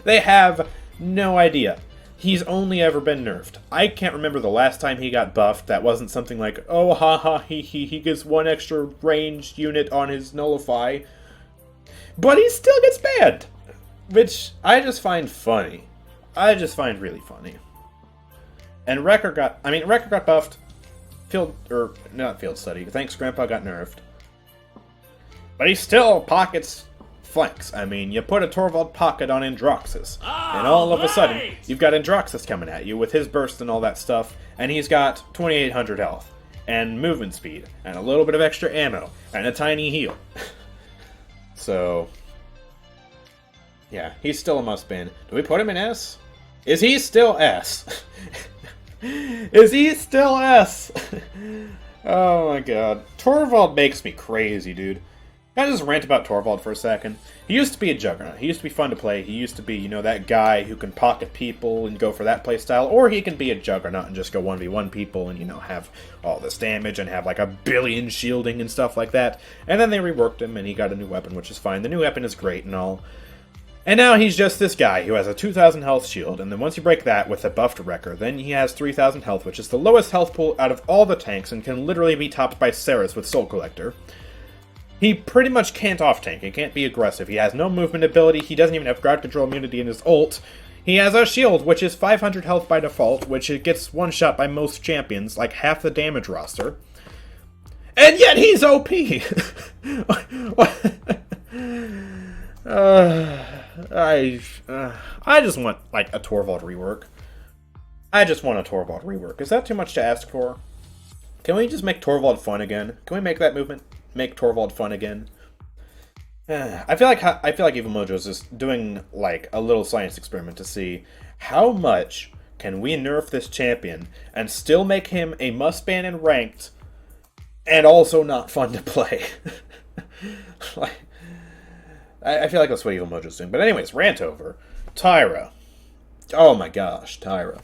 They have no idea. He's only ever been nerfed. I can't remember the last time he got buffed that wasn't something like, oh, haha, he gets one extra ranged unit on his Nullify. But he still gets banned, which I just find funny. I just find really funny. And Wrecker got buffed. Not Field Study. Thanks, Grandpa got nerfed. But he still pockets flanks. I mean, you put a Torvald pocket on Androxus, and all of a sudden, you've got Androxus coming at you with his burst and all that stuff, and he's got 2,800 health, and movement speed, and a little bit of extra ammo, and a tiny heal. So, yeah, he's still a must-ban. Do we put him in S? Is he still S? Is he still S? Oh my god. Torvald makes me crazy, dude. Can I just rant about Torvald for a second? He used to be a juggernaut. He used to be fun to play. He used to be, you know, that guy who can pocket people and go for that playstyle. Or he can be a juggernaut and just go 1v1 people and, you know, have all this damage and have like a billion shielding and stuff like that. And then they reworked him and he got a new weapon, which is fine. The new weapon is great and all. And now he's just this guy who has a 2,000 health shield, and then once you break that with a buffed Wrecker, then he has 3,000 health, which is the lowest health pool out of all the tanks, and can literally be topped by Ceres with Soul Collector. He pretty much can't off-tank, he can't be aggressive, he has no movement ability, he doesn't even have crowd control immunity in his ult. He has a shield, which is 500 health by default, which it gets one-shot by most champions, like half the damage roster. And yet he's OP! I just want, like, a Torvald rework. I just want a Torvald rework. Is that too much to ask for? Can we just make Torvald fun again? Can we make that movement? Make Torvald fun again? I feel like Evil Mojo's just doing, like, a little science experiment to see how much can we nerf this champion and still make him a must-ban in ranked and also not fun to play. Like, I feel like that's what Evil Mojo's doing. But anyways, rant over. Tyra. Oh my gosh, Tyra.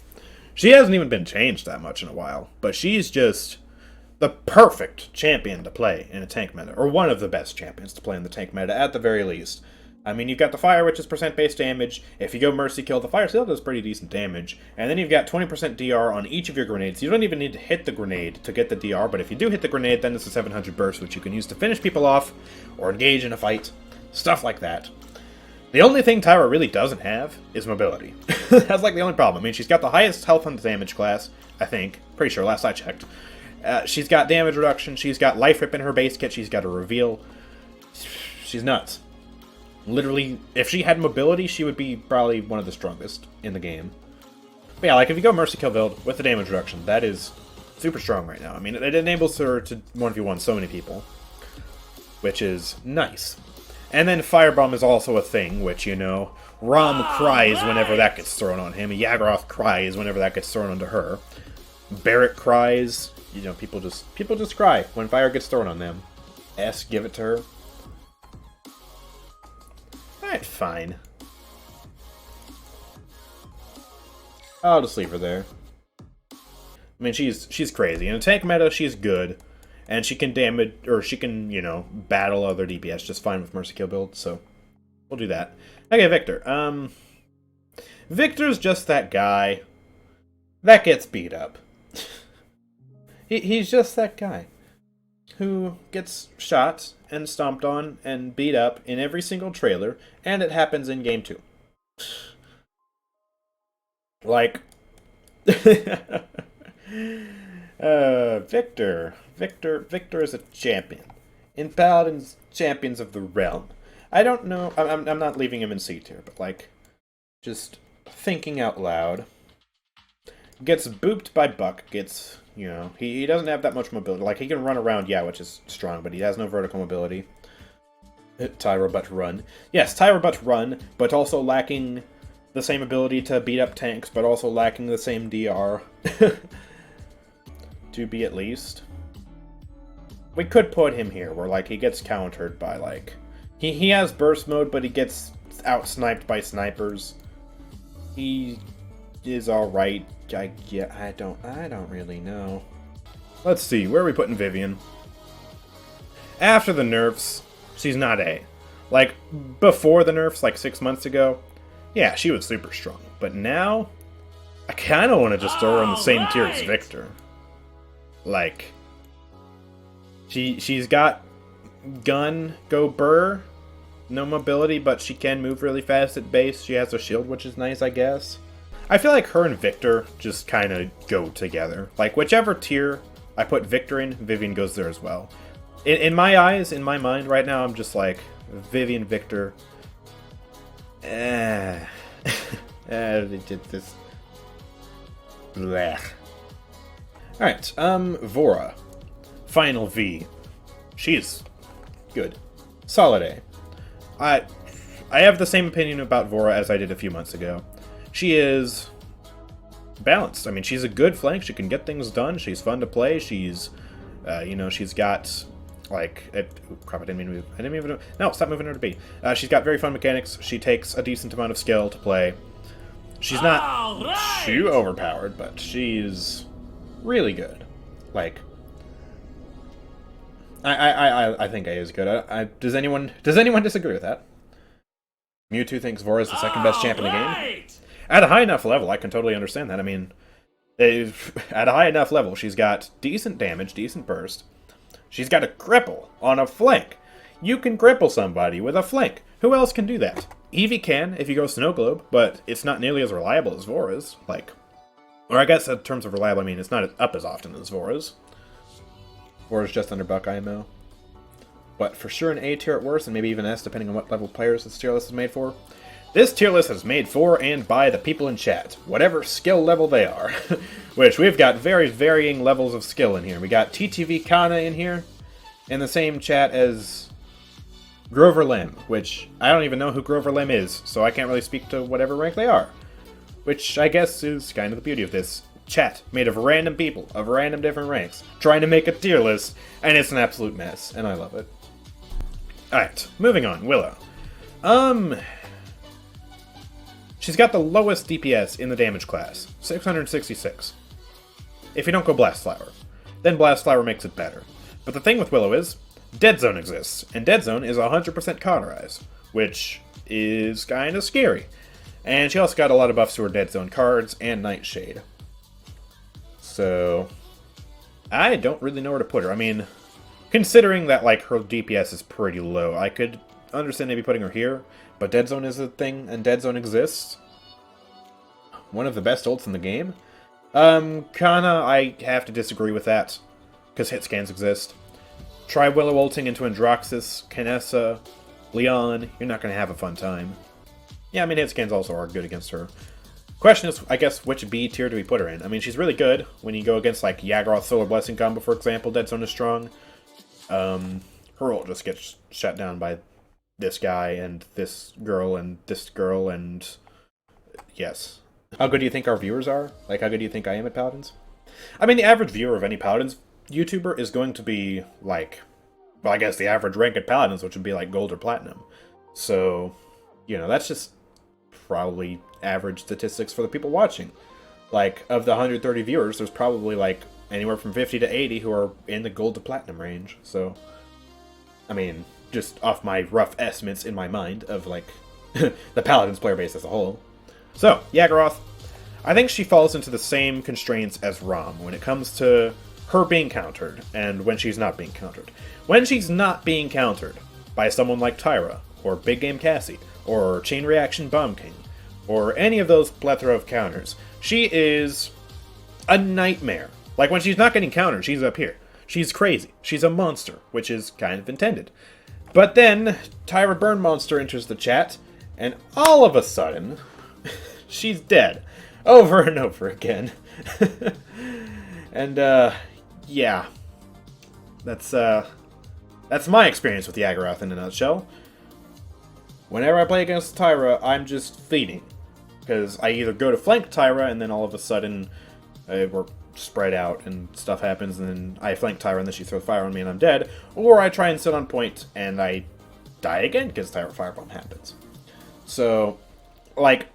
She hasn't even been changed that much in a while, but she's just the perfect champion to play in a tank meta, or one of the best champions to play in the tank meta, at the very least. I mean, you've got the fire, which is percent-based damage. If you go Mercy Kill, the fire still does pretty decent damage. And then you've got 20% DR on each of your grenades. You don't even need to hit the grenade to get the DR, but if you do hit the grenade, then it's a 700 burst, which you can use to finish people off, or engage in a fight. Stuff like that. The only thing Tyra really doesn't have is mobility. That's like the only problem. I mean, she's got the highest health on the damage class, I think. Pretty sure, last I checked. She's got damage reduction, she's got life rip in her base kit, she's got a reveal. She's nuts. Literally, if she had mobility, she would be probably one of the strongest in the game. But yeah, like if you go Mercy Kill build with the damage reduction, that is super strong right now. I mean, it enables her to 1v1 so many people, which is nice. And then Firebomb is also a thing, which, you know, Raum cries whenever that gets thrown on him. Yagorath cries whenever that gets thrown onto her. Barik cries. You know, people just cry when fire gets thrown on them. Give it to her. Alright, fine. I'll just leave her there. I mean, she's crazy. In a tank meta, she's good. And she can damage, or she can, you know, battle other DPS just fine with Mercy Kill build, so we'll do that. Okay, Victor. Victor's just that guy that gets beat up. He's just that guy who gets shot and stomped on and beat up in every single trailer, and it happens in game 2. Like, Victor is a champion in Paladins Champions of the Realm. I don't know, I'm not leaving him in C tier, but like, just thinking out loud. Gets booped by Buck, gets, you know, he doesn't have that much mobility. Like, he can run around, yeah, which is strong, but he has no vertical mobility. Tyra but run. Yes, Tyra but run, but also lacking the same ability to beat up tanks, but also lacking the same DR. To be at least. We could put him here, where, like, he gets countered by, like... He has burst mode, but he gets out-sniped by snipers. He is alright. I don't really know. Let's see, where are we putting Vivian? After the nerfs, she's not A. Like, before the nerfs, like 6 months ago, yeah, she was super strong. But now, I kind of want to just throw her in the same tier as Victor. Like, she's got gun, go burr, no mobility, but she can move really fast at base. She has a shield, which is nice, I guess. I feel like her and Victor just kind of go together. Like, whichever tier I put Victor in, Vivian goes there as well. In my eyes, in my mind right now, I'm just like, Vivian, Victor. This. Blech. Alright, Vora. Final V. She's good. Solid A. I have the same opinion about Vora as I did a few months ago. She is balanced. I mean, she's a good flank. She can get things done. She's fun to play. She's, you know, she's got, like... crap, I didn't mean to move. No, stop moving her to B. She's got very fun mechanics. She takes a decent amount of skill to play. She's not too overpowered, but she's really good. Like... I think A is good. Does anyone disagree with that? Mewtwo thinks Vora is the second best champ in the game. At a high enough level, I can totally understand that. I mean, at a high enough level, she's got decent damage, decent burst. She's got a cripple on a flank. You can cripple somebody with a flank. Who else can do that? Evie can if you go Snow Globe, but it's not nearly as reliable as Vora's. Like, or I guess in terms of reliable, I mean it's not up as often as Vora's. Or is just under Buck IMO. But for sure an A tier at worst, and maybe even S depending on what level players this tier list is made for. This tier list is made for and by the people in chat, whatever skill level they are. Which we've got very varying levels of skill in here. We got TTV Kana in here, in the same chat as Grover Lim, which I don't even know who Grover Lim is, so I can't really speak to whatever rank they are. Which I guess is kind of the beauty of this chat, made of random people, of random different ranks, trying to make a tier list, and it's an absolute mess, and I love it. Alright, moving on, Willow. She's got the lowest DPS in the damage class, 666. If you don't go Blast Flower, then Blast Flower makes it better. But the thing with Willow is, Dead Zone exists, and Dead Zone is 100% cauterize, which is kind of scary. And she also got a lot of buffs to her Dead Zone cards and Nightshade. So, I don't really know where to put her. I mean, considering that, like, her DPS is pretty low, I could understand maybe putting her here, but Dead Zone is a thing, and Dead Zone exists. One of the best ults in the game. Kana, I have to disagree with that, because hit scans exist. Try Willow ulting into Androxus, Kinessa, Lian, you're not going to have a fun time. Yeah, I mean, hit scans also are good against her. Question is, I guess, which B tier do we put her in? I mean, she's really good when you go against, like, Yagorath Solar Blessing combo, for example. Dead Zone is strong. Her ult just gets shut down by this guy, and this girl, and this girl, and... yes. How good do you think our viewers are? Like, how good do you think I am at Paladins? I mean, the average viewer of any Paladins YouTuber is going to be, like... well, I guess the average rank at Paladins, which would be, like, Gold or Platinum. So, you know, that's just probably average statistics for the people watching. Like, of the 130 viewers, there's probably, like, anywhere from 50 to 80 who are in the Gold to Platinum range. So, I mean, just off my rough estimates in my mind of, like, the Paladins player base as a whole. So, Yagorath, I think she falls into the same constraints as Raum when it comes to her being countered and when she's not being countered. When she's not being countered by someone like Tyra, or Big Game Cassie, or Chain Reaction Bomb King, or any of those plethora of counters, she is a nightmare. Like, when she's not getting countered, she's up here. She's crazy. She's a monster, which is kind of intended. But then, Tyra Burn Monster enters the chat, and all of a sudden, she's dead. Over and over again. And, yeah. That's my experience with Yagorath in a nutshell. Whenever I play against Tyra, I'm just feeding. Because I either go to flank Tyra, and then all of a sudden, we're spread out, and stuff happens, and then I flank Tyra, and then she throws fire on me, and I'm dead. Or I try and sit on point, and I die again, because Tyra Firebomb happens. So, like,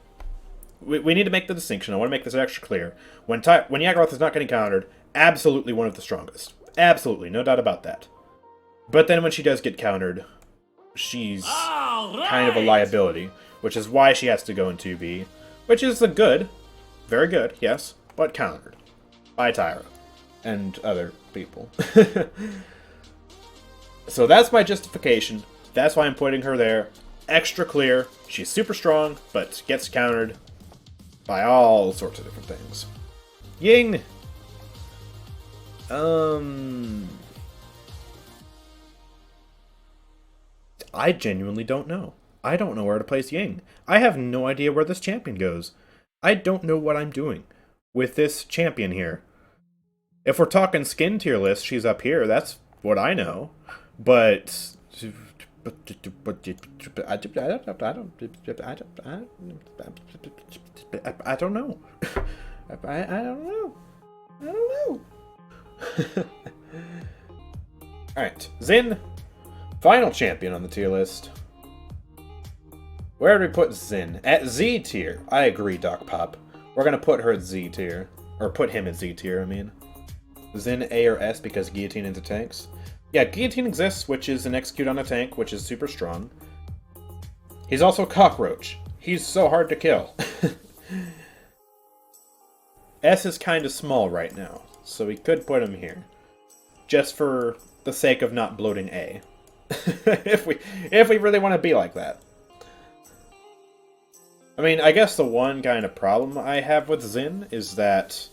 we need to make the distinction. I want to make this extra clear. When Yagorath is not getting countered, absolutely one of the strongest. Absolutely, no doubt about that. But then when she does get countered, she's kind of a liability, which is why she has to go in 2B, which is very good, yes, but countered by Tyra and other people. So that's my justification. That's why I'm putting her there. Extra clear. She's super strong, but gets countered by all sorts of different things. Ying! I genuinely don't know. I don't know where to place Ying. I have no idea where this champion goes. I don't know what I'm doing with this champion here. If we're talking skin tier list, she's up here. That's what I know. But I don't know. I don't know. Alright, Xin, final champion on the tier list. Where do we put Xin? At Z tier. I agree, Doc Pop. We're gonna put her at Z tier. Or put him at Z tier, I mean. Xin A or S because guillotine into tanks. Yeah, guillotine exists, which is an execute on a tank, which is super strong. He's also cockroach. He's so hard to kill. S is kind of small right now, so we could put him here. Just for the sake of not bloating A. if we really want to be like that. I mean, I guess the one kind of problem I have with Xin is that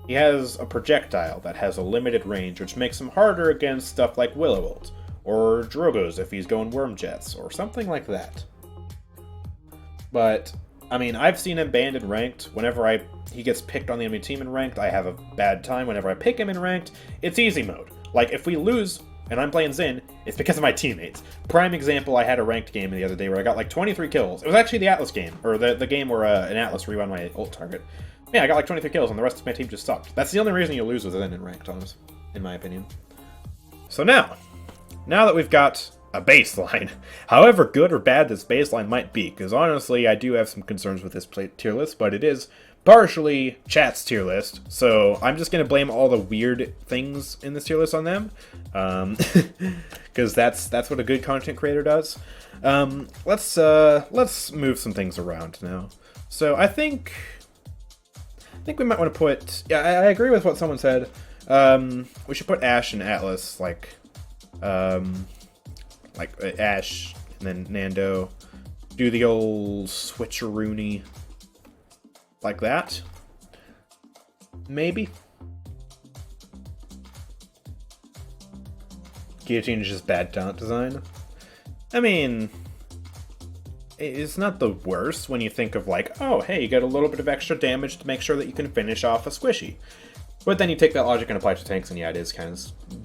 He has a projectile that has a limited range, which makes him harder against stuff like Willow-Ult, or Drogoz if he's going Worm Jets, or something like that. But, I mean, I've seen him banned in Ranked. Whenever he gets picked on the enemy team in Ranked, I have a bad time. Whenever I pick him in Ranked, it's easy mode. Like, if we lose, and I'm playing Xin, it's because of my teammates. Prime example, I had a Ranked game the other day where I got like 23 kills. It was actually the Atlas game, or the game where an Atlas rewound my ult target. Yeah, I got like 23 kills, and the rest of my team just sucked. That's the only reason you lose with Zen in ranked times, in my opinion. So now that we've got a baseline, however good or bad this baseline might be, because honestly, I do have some concerns with this tier list, but it is partially chat's tier list, so I'm just going to blame all the weird things in this tier list on them, because that's what a good content creator does. Let's move some things around now. So I think we might want to put... Yeah, I agree with what someone said. We should put Ashe and Atlas, like Ashe and then Nando. Do the old switcheroony like that. Maybe. Guillotine is just bad talent design. I mean... It's not the worst when you think of like, oh, hey, you get a little bit of extra damage to make sure that you can finish off a squishy. But then you take that logic and apply it to tanks, and yeah, it is kind of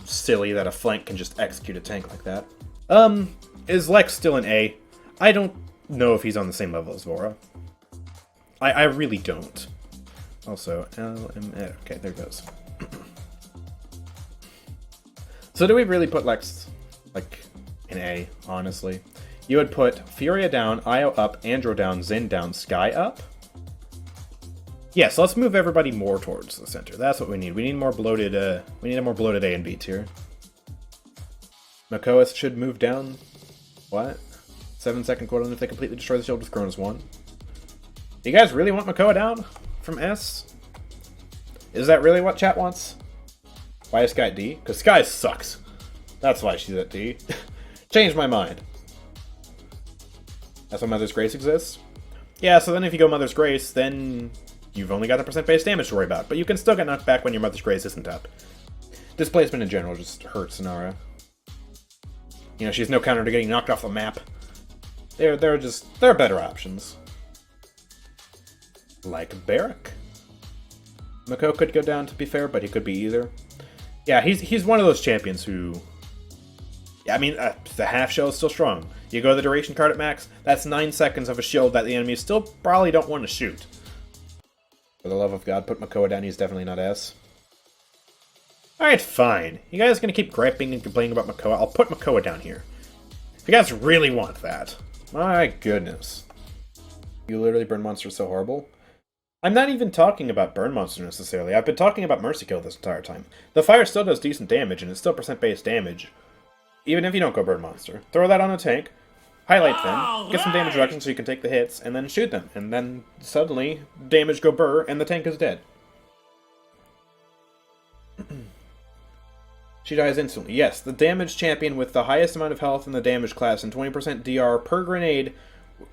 silly that a flank can just execute a tank like that. Is Lex still an A? I don't know if he's on the same level as Vora. I really don't. Also, okay, there goes. So do we really put Lex, like, an A, honestly? You would put Furia down, Io up, Andro down, Xin down, Skye up? Yeah, so let's move everybody more towards the center. That's what we need. We need more bloated, we need a more bloated A and B tier. Makoa should move down. What? 7-second cooldown if they completely destroy the shield with Cronus 1. You guys really want Makoa down from S? Is that really what chat wants? Why is Skye at D? Because Skye sucks. That's why she's at D. Changed my mind. That's why Mother's Grace exists? Yeah, so then if you go Mother's Grace, then you've only got the percent base damage to worry about. But you can still get knocked back when your Mother's Grace isn't up. Displacement in general just hurts Inara. You know, she has no counter to getting knocked off the map. There are better options. Like Barik. Makoa could go down, to be fair, but he could be either. Yeah, he's one of those champions who... Yeah, I mean, the half shell is still strong. You go the duration card at max, that's 9 seconds of a shield that the enemies still probably don't want to shoot. For the love of God, put Makoa down, he's definitely not S. Alright, fine. You guys gonna keep griping and complaining about Makoa? I'll put Makoa down here. If you guys really want that. My goodness. You literally burn monsters so horrible. I'm not even talking about burn monster necessarily. I've been talking about mercy kill this entire time. The fire still does decent damage, and it's still percent base damage. Even if you don't go burn monster. Throw that on a tank, highlight them, get some damage reduction so you can take the hits, and then shoot them. And then suddenly, damage go burr, and the tank is dead. She dies instantly. Yes, the damage champion with the highest amount of health in the damage class and 20% DR per grenade,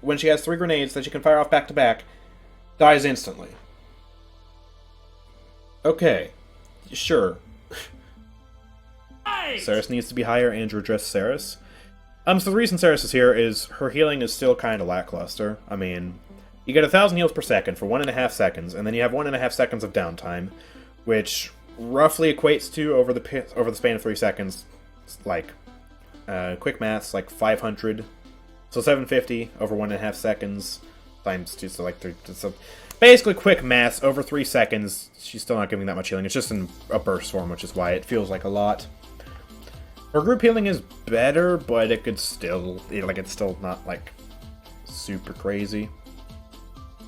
when she has 3 grenades that she can fire off back to back, dies instantly. Okay. Sure. Seris needs to be higher, Andrew addressed Seris. So the reason Seris is here is her healing is still kind of lackluster. I mean, you get 1,000 heals per second for 1.5 seconds, and then you have 1.5 seconds of downtime, which roughly equates to, over the span of 3 seconds, like, quick maths, like 500. So 750 over 1.5 seconds times 2, so like 3. So basically, quick maths, over 3 seconds, she's still not giving that much healing. It's just in a burst form, which is why it feels like a lot. Her group healing is better, but it could still, like, it's still not, like, super crazy.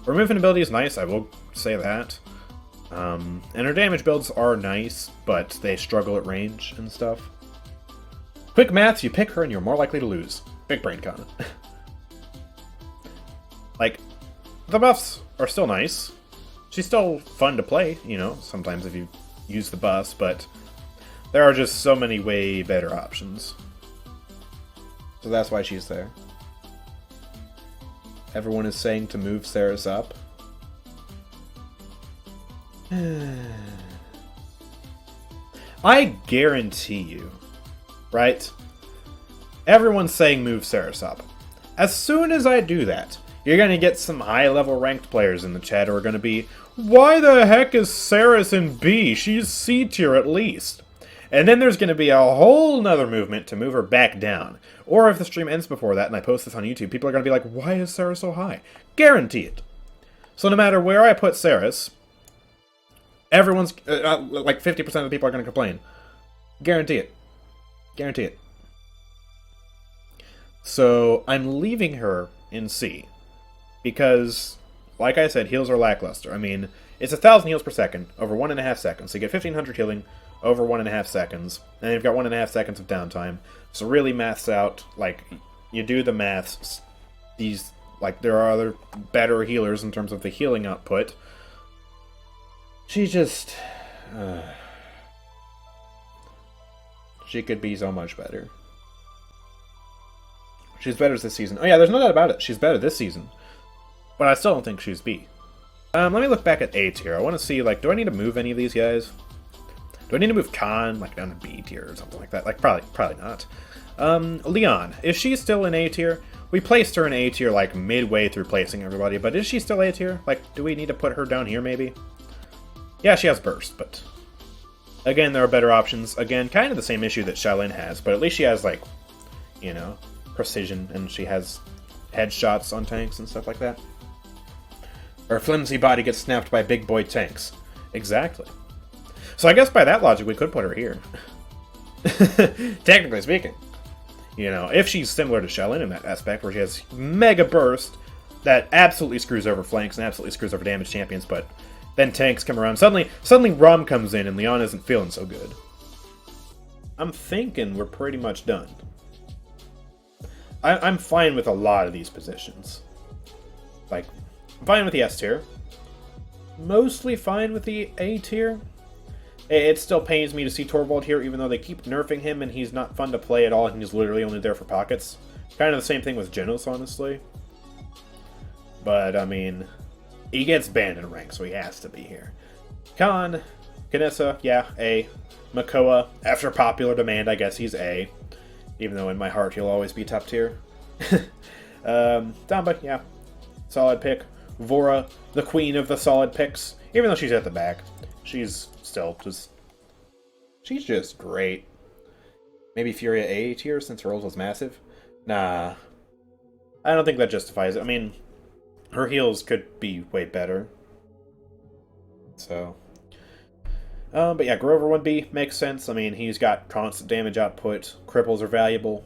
Her movement ability is nice, I will say that. And her damage builds are nice, but they struggle at range and stuff. Quick maths, you pick her and you're more likely to lose. Big brain con. Like, the buffs are still nice. She's still fun to play, you know, sometimes if you use the buffs, but there are just so many way better options. So that's why she's there. Everyone is saying to move Seris up. I guarantee you, right? Everyone's saying move Saris up. As soon as I do that, you're going to get some high-level ranked players in the chat who are going to be, why the heck is Saris in B? She's C tier at least. And then there's going to be a whole nother movement to move her back down. Or if the stream ends before that and I post this on YouTube, people are going to be like, why is Saris so high? Guarantee it. So no matter where I put Saris, everyone's, like 50% of the people are going to complain. Guarantee it. Guarantee it. So I'm leaving her in C. Because, like I said, heals are lackluster. I mean, it's 1,000 heals per second over 1.5 seconds. So you get 1,500 healing over 1.5 seconds. And you've got 1.5 seconds of downtime. So really maths out, like, you do the maths. These, like, there are other better healers in terms of the healing output. She just... she could be so much better. She's better this season. Oh yeah, there's no doubt about it. She's better this season. But I still don't think she's B. Let me look back at A tier. I want to see, like, do I need to move any of these guys? Do I need to move Khan, like, down to B tier or something like that? Like, probably not. Lian, is she still in A tier? We placed her in A tier, like, midway through placing everybody, but is she still A tier? Like, do we need to put her down here, maybe? Yeah, she has burst, but... again, there are better options. Again, kind of the same issue that Sha Lin has, but at least she has, like, you know, precision, and she has headshots on tanks and stuff like that. Her flimsy body gets snapped by big boy tanks. Exactly. So I guess by that logic, we could put her here. Technically speaking. You know, if she's similar to Sha Lin in that aspect, where she has mega burst, that absolutely screws over flanks and absolutely screws over damage champions, but then tanks come around. Suddenly Raum comes in and Lian isn't feeling so good. I'm thinking we're pretty much done. I'm fine with a lot of these positions. Like, I'm fine with the S tier. Mostly fine with the A tier. It still pains me to see Torvald here, even though they keep nerfing him and he's not fun to play at all and he's literally only there for pockets. Kind of the same thing with Jenos, honestly. But, I mean, he gets banned in rank, so he has to be here. Khan, Kinessa, yeah, A. Makoa, after popular demand, I guess he's A. Even though in my heart he'll always be top tier. Damba, yeah. Solid pick. Vora, the queen of the solid picks. Even though she's at the back, she's still just... she's just great. Maybe Furia A tier since her ult was massive? Nah. I don't think that justifies it. I mean, her heals could be way better. So... but yeah, Grover 1B makes sense. I mean, he's got constant damage output. Cripples are valuable.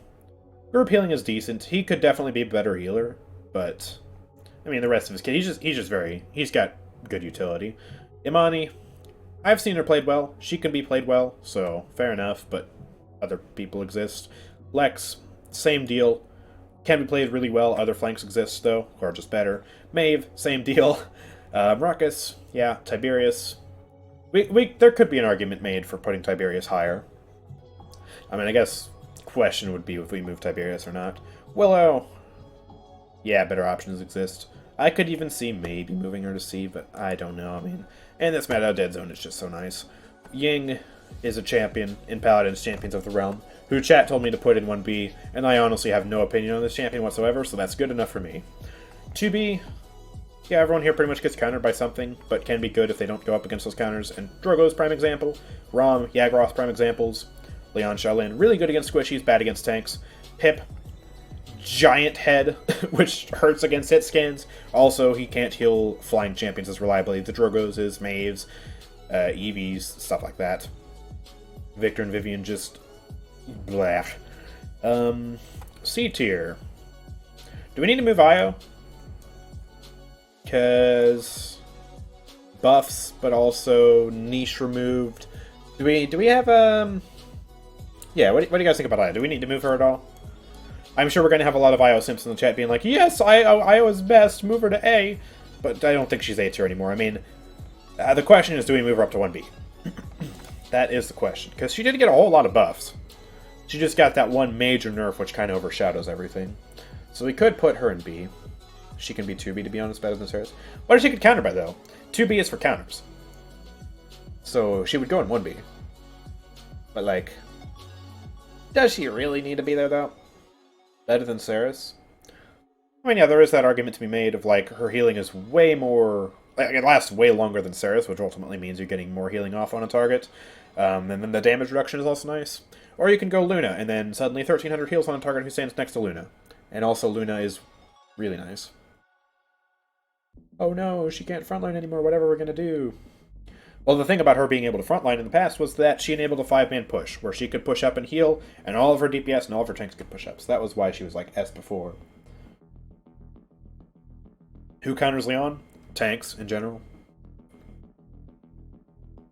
Group healing is decent. He could definitely be a better healer, but I mean, the rest of his kit, he's got good utility. Imani, I've seen her played well. She can be played well, so fair enough, but other people exist. Lex, same deal. Can be played really well. Other flanks exist, though, who are just better. Maeve, same deal. Ruckus, yeah. Tiberius. There could be an argument made for putting Tiberius higher. I mean, I guess question would be if we move Tiberius or not. Willow. Yeah, better options exist. I could even see maybe moving her to C, but I don't know. I mean, and this meta Dead Zone is just so nice. Ying is a champion in Paladins Champions of the Realm, who chat told me to put in 1B, and I honestly have no opinion on this champion whatsoever, so that's good enough for me. 2B, yeah, everyone here pretty much gets countered by something, but can be good if they don't go up against those counters, and Drogoz, prime example. Raum, Yagorath, prime examples. Lian, Sha Lin, really good against squishies, bad against tanks. Pip, giant head, which hurts against hit scans. Also, he can't heal flying champions as reliably. The Drogoz's, Maeve's, Evie's, stuff like that. Victor and Vivian just... blah. C tier. Do we need to move Io? Because buffs, but also niche removed. Do we have yeah, what do you guys think about Io? Do we need to move her at all? I'm sure we're going to have a lot of Io simps in the chat being like, yes, Io is best, move her to A. But I don't think she's A tier anymore. I mean, the question is, do we move her up to 1B? That is the question. Because she did get a whole lot of buffs. She just got that one major nerf, which kind of overshadows everything. So we could put her in B. She can be 2B, to be honest, better than Sarah's. What if she could counter by, though? 2B is for counters. So she would go in 1B. But, like, does she really need to be there, though? Better than Ceres? I mean, yeah, there is that argument to be made of, like, her healing is way more... Like, it lasts way longer than Ceres, which ultimately means you're getting more healing off on a target. And then the damage reduction is also nice. Or you can go Luna, and then suddenly 1,300 heals on a target who stands next to Luna. And also Luna is really nice. Oh no, she can't frontline anymore, whatever we're gonna do. Well, the thing about her being able to frontline in the past was that she enabled a 5-man push, where she could push up and heal, and all of her DPS and all of her tanks could push up. So that was why she was, like, S before. Who counters Lian? Tanks, in general.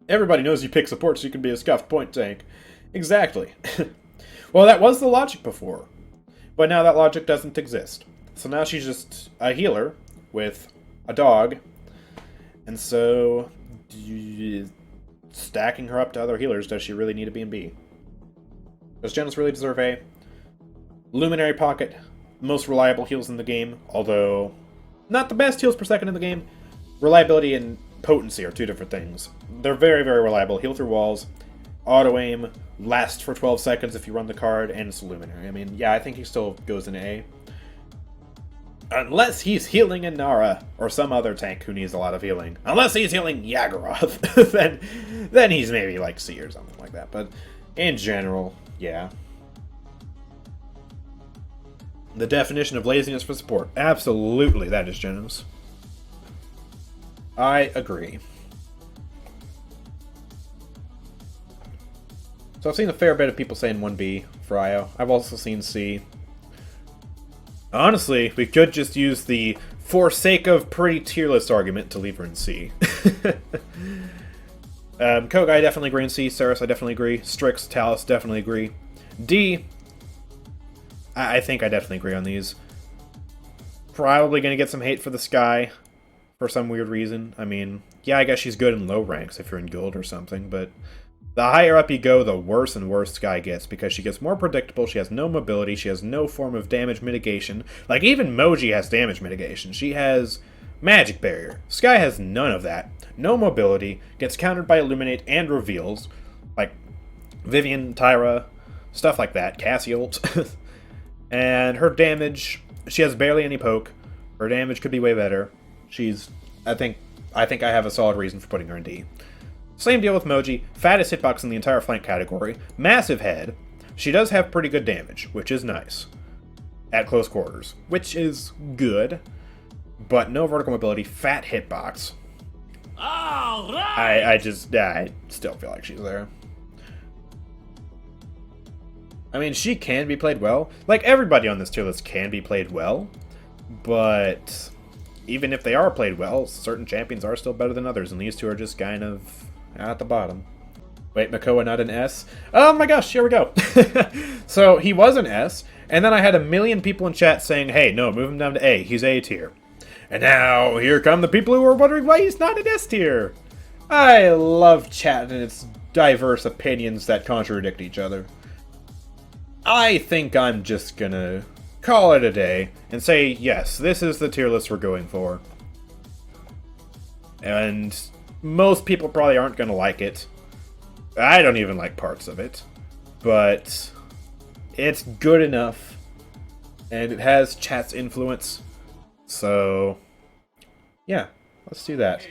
Everybody knows you pick support so you can be a scuffed point tank. Exactly. Well, that was the logic before. But now that logic doesn't exist. So now she's just a healer with a dog. And so... stacking her up to other healers, does she really need a B&B? Does Jenos really deserve A? Luminary Pocket, most reliable heals in the game, although not the best heals per second in the game. Reliability and potency are two different things. They're very, very reliable. Heal through walls, auto-aim, last for 12 seconds if you run the card, and it's luminary. I mean, yeah, I think he still goes in A. Unless he's healing Inara, or some other tank who needs a lot of healing. Unless he's healing Yagorath, then he's maybe like C or something like that. But in general, yeah. The definition of laziness for support. Absolutely, that is Jenos. I agree. So I've seen a fair bit of people saying 1B for IO. I've also seen C. Honestly, we could just use the for sake of pretty tier list argument to leave her in C. Koga, I definitely agree in C. Ceres, I definitely agree. Strix, Talus, definitely agree. D, I think I definitely agree on these. Probably going to get some hate for the Sky for some weird reason. I mean, yeah, I guess she's good in low ranks if you're in guild or something, but the higher up you go, the worse and worse Sky gets, because she gets more predictable, she has no mobility, she has no form of damage mitigation. Like, even Moji has damage mitigation. She has magic barrier. Sky has none of that. No mobility, gets countered by Illuminate and reveals, like Vivian, Tyra, stuff like that, Cassie ult. And her damage, she has barely any poke. Her damage could be way better. She's, I think I have a solid reason for putting her in D. Same deal with Moji, fattest hitbox in the entire flank category, massive head. She does have pretty good damage, which is nice. At close quarters, which is good. But no vertical mobility, fat hitbox. All right. I still feel like she's there. I mean, she can be played well. Like, everybody on this tier list can be played well. But even if they are played well, certain champions are still better than others, and these two are just kind of at the bottom. Wait, Makoa not an S? Oh my gosh, here we go. So, he was an S, and then I had a million people in chat saying, hey, no, move him down to A, he's A tier. And now, here come the people who are wondering why he's not an S tier. I love chat and its diverse opinions that contradict each other. I think I'm just gonna call it a day and say, yes, this is the tier list we're going for. And most people probably aren't gonna like it. I don't even like parts of it. But it's good enough. And it has chat's influence. So, yeah, let's do that.